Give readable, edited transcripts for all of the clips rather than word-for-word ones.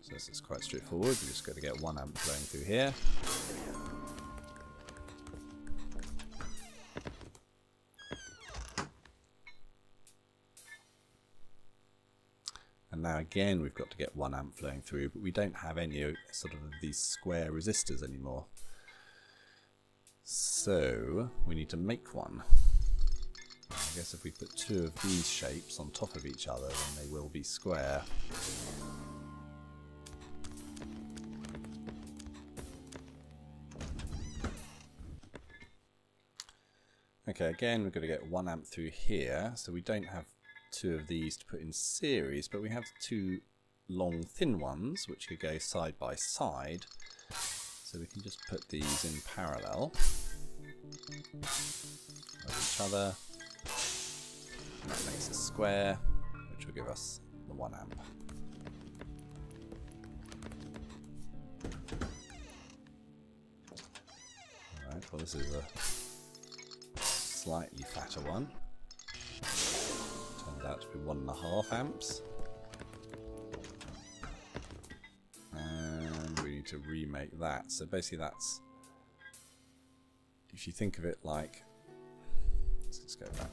so this is quite straightforward. We're just going to get 1 amp flowing through here. And now again we've got to get 1 amp flowing through, but we don't have any sort of these square resistors anymore. So we need to make one. I guess if we put 2 of these shapes on top of each other, then they will be square. Okay, again we're going to get 1 amp through here, so we don't have 2 of these to put in series, but we have 2 long thin ones which could go side by side, so we can just put these in parallel of each other, and that makes a square which will give us the 1 amp. Alright, well this is a slightly fatter one. Turns out to be 1.5 amps. And we need to remake that. So basically that's, if you think of it like, let's go back.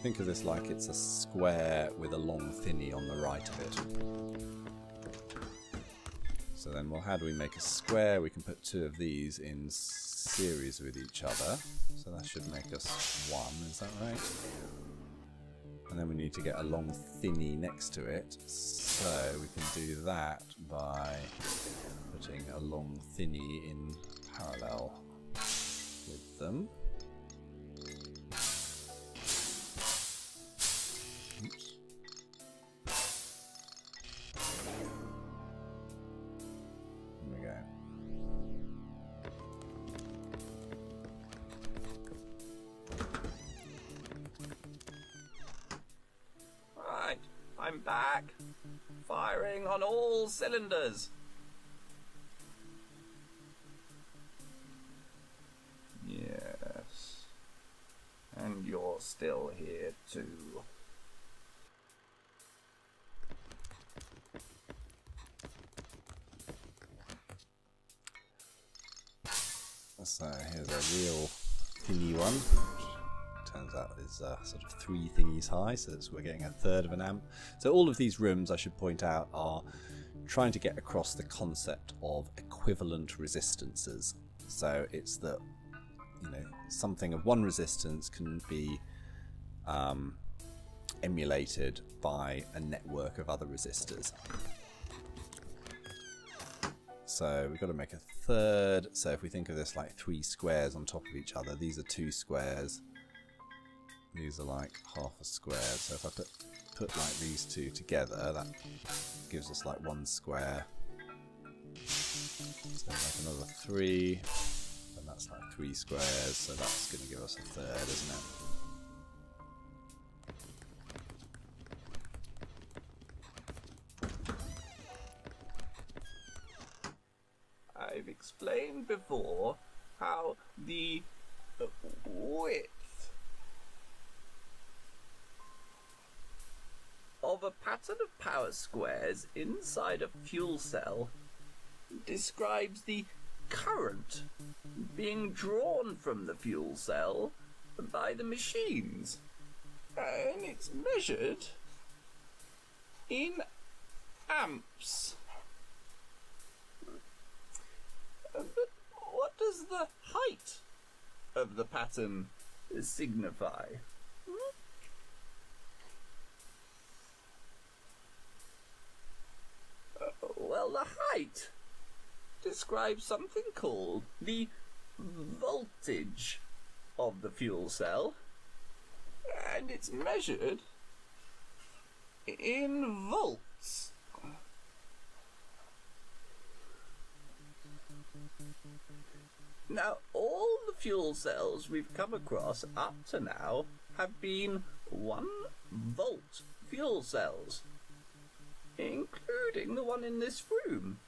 Think of this like it's a square with a long thinny on the right of it. So then, well, how do we make a square? We can put 2 of these in series with each other. So that should make us 1, is that right? And then we need to get a long thinny next to it. So we can do that by putting a long thinny in parallel with them. Oops. There we go. Right, I'm back. Firing on all cylinders. Yes. And you're still here too. So here's a real thingy one, which turns out is sort of 3 thingies high, so we're getting 1/3 of an amp. So all of these rooms, I should point out, are trying to get across the concept of equivalent resistances. So it's that, you know, something of one resistance can be emulated by a network of other resistors. So we've got to make 1/3. So if we think of this like 3 squares on top of each other, these are 2 squares. These are like half a square. So if I put like these 2 together, that gives us like 1 square. So like another 3, and that's like 3 squares. So that's going to give us 1/3, isn't it? I've explained before how the width of a pattern of power squares inside a fuel cell describes the current being drawn from the fuel cell by the machines, and it's measured in amps. But what does the height of the pattern signify? Well, the height describes something called the voltage of the fuel cell, and it's measured in volts. Now, all the fuel cells we've come across up to now have been 1-volt fuel cells, including the one in this room.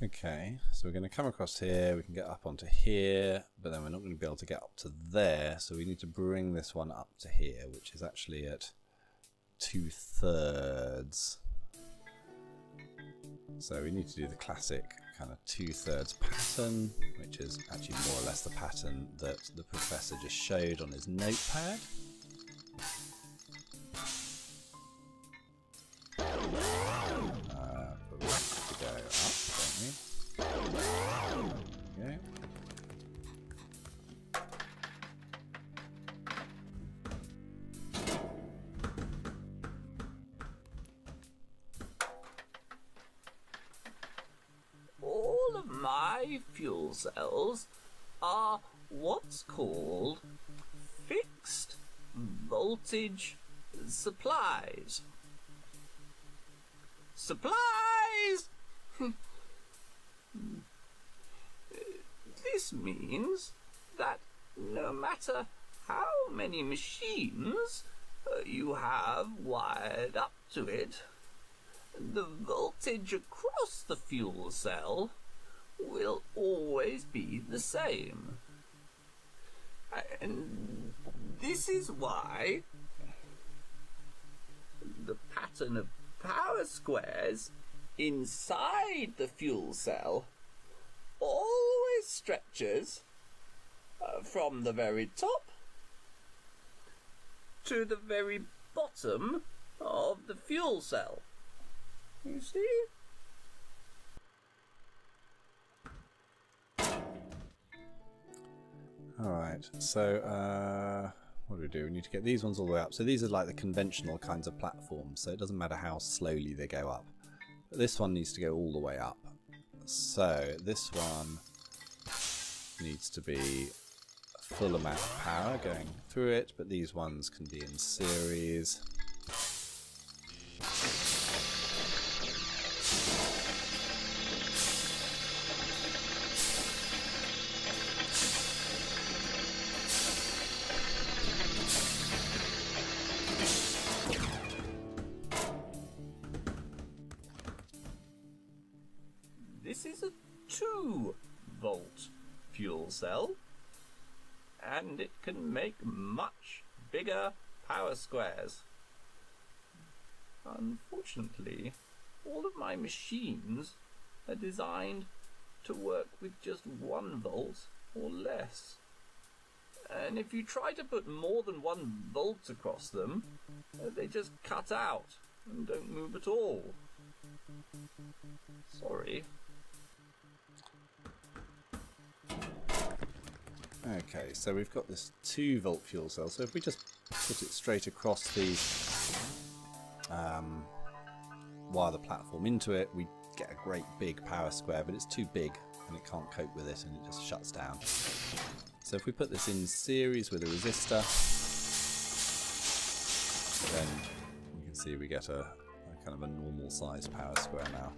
Okay, so we're going to come across here, we can get up onto here, but then we're not going to be able to get up to there, so we need to bring this one up to here, which is actually at 2/3. So we need to do the classic kind of 2/3 pattern, which is actually more or less the pattern that the professor just showed on his notepad. But we have to go up, don't we? There we go. All of my fuel cells are what's called fixed voltage supplies. Supplies! This means that no matter how many machines you have wired up to it, the voltage across the fuel cell will always be the same. And this is why the pattern of power squares inside the fuel cell always stretches from the very top to the very bottom of the fuel cell. You see? Alright, so what do? We need to get these ones all the way up. So these are like the conventional kinds of platforms, so it doesn't matter how slowly they go up. But this one needs to go all the way up. So this one needs to be a full amount of power going through it, but these ones can be in series. This is a 2-volt fuel cell, and it can make much bigger power squares. Unfortunately, all of my machines are designed to work with just 1 volt or less. And if you try to put more than 1 volt across them, they just cut out and don't move at all. Sorry. Okay, so we've got this 2-volt fuel cell, so if we just put it straight across the wire the platform into it, we get a great big power square, but it's too big and it can't cope with it and it just shuts down. So if we put this in series with a resistor, then you can see we get a kind of a normal size power square now.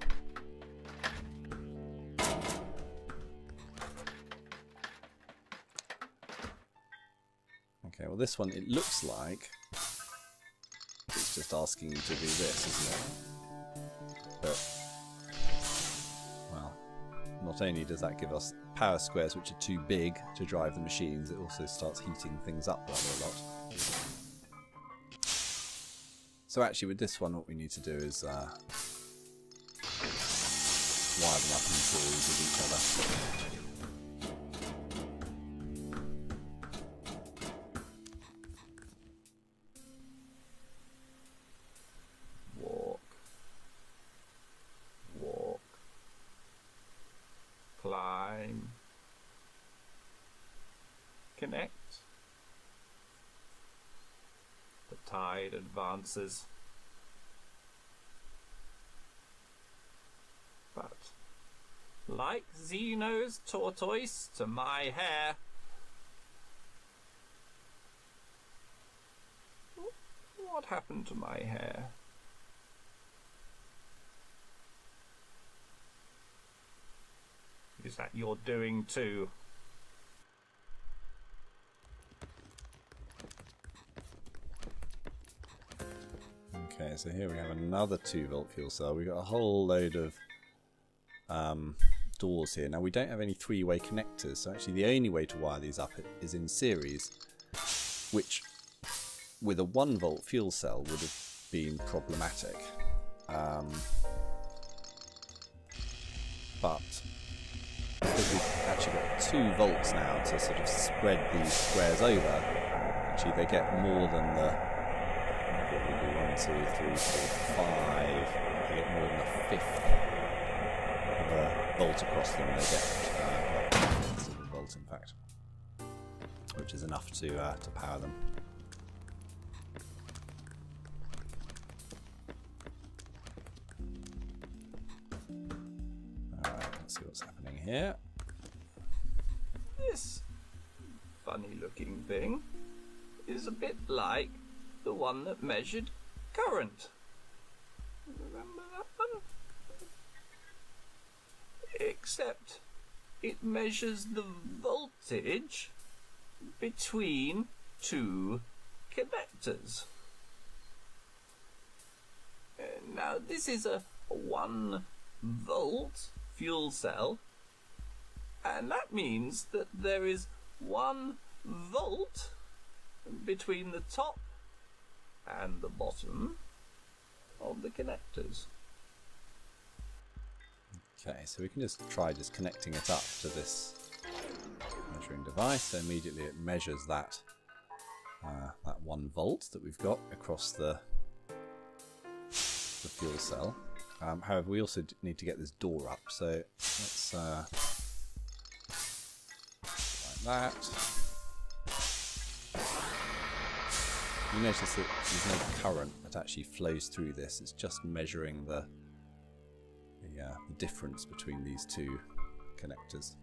Okay, well this one, it looks like it's just asking you to do this, isn't it? But, well, not only does that give us power squares which are too big to drive the machines, it also starts heating things up rather a lot. So actually with this one what we need to do is wire them up in series with each other. Climb, connect. The tide advances, but like Zeno's tortoise to my hair, what happened to my hair? Is that your doing too? Okay, so here we have another 2-volt fuel cell. We've got a whole load of doors here. Now we don't have any three-way connectors, so actually the only way to wire these up is in series, which with a 1-volt fuel cell would have been problematic. But because we've actually got 2 volts now to sort of spread these squares over, actually they get more than the, what would be 1, 2, 3, 4, 5, they get more than a fifth of a volt across them. They get well, a volt in fact, which is enough to power them. Let's see what's happening here. This funny looking thing is a bit like the one that measured current. Remember that one? Except it measures the voltage between 2 connectors. Now this is a 1-volt fuel cell, and that means that there is 1 volt between the top and the bottom of the connectors. Okay, so we can just try connecting it up to this measuring device. So immediately it measures that that 1 volt that we've got across the fuel cell. However, we also need to get this door up, so let's like that. You notice that there's no current that actually flows through this. It's just measuring the difference between these 2 connectors.